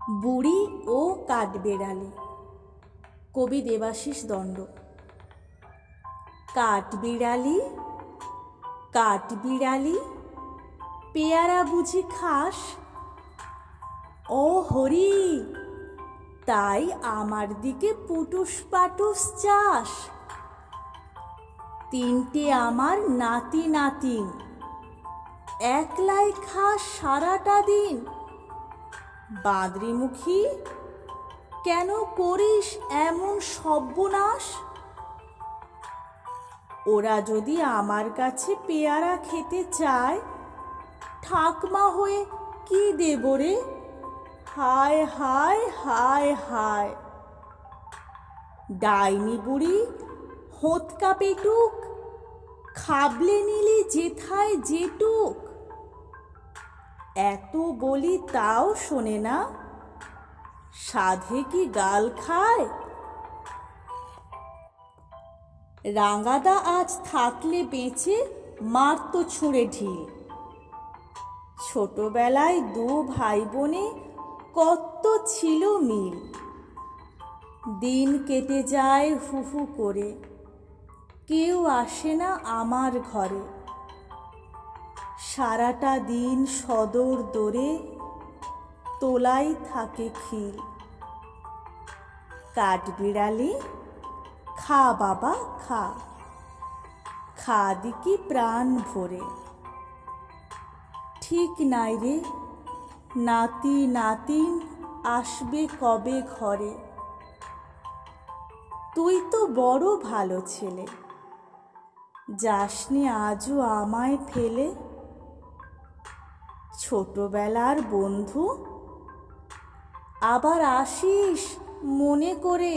বুড়ি ও কাঠবেড়ালি। কবি দেবাশিস দণ্ড। কাঠবিড়ালি কাঠবিড়ালি পেয়ারা বুঝি খাস? ও হরি, তাই আমার দিকে পুটুস পাটুস চাস? তিনটে আমার নাতি নাতিন, একলাই খাস সারাটা দিন। বাঁদরিমুখী, কেন করিস এমন সর্বনাশ? ওরা যদি আমার কাছে পেয়ারা খেতে চায়, ঠাকমা হয়ে কি দেব রে? হায় হায় হায় হায়। ডাইনি বুড়ি, হোঁতকা পেটুক, খাবলে নিলি যেথায় যেটুক। এত বলি তাও শোনে না, সাধে কি গাল খায়? রাঙাদা আজ থাকলে বেঁচে মারত ছুঁড়ে ঢিল। ছোটবেলায় দু ভাই বোনে কত ছিল মিল। দিন কেটে যায় হু হু করে, কেউ আসে না আমার ঘরে। সারাটা দিন সদর দোরে তোলাই থাকে খিল। কাঠবিড়ালি, খা বাবা খা, খা দিকি প্রাণ ভরে। ঠিক নাই রে, নাতি নাতিন আসবে কবে ঘরে? তুই তো বড় ভালো ছেলে, যাসনি আজও আমায় ফেলে। ছোটবেলার বন্ধু, আবার আসিস মনে করে।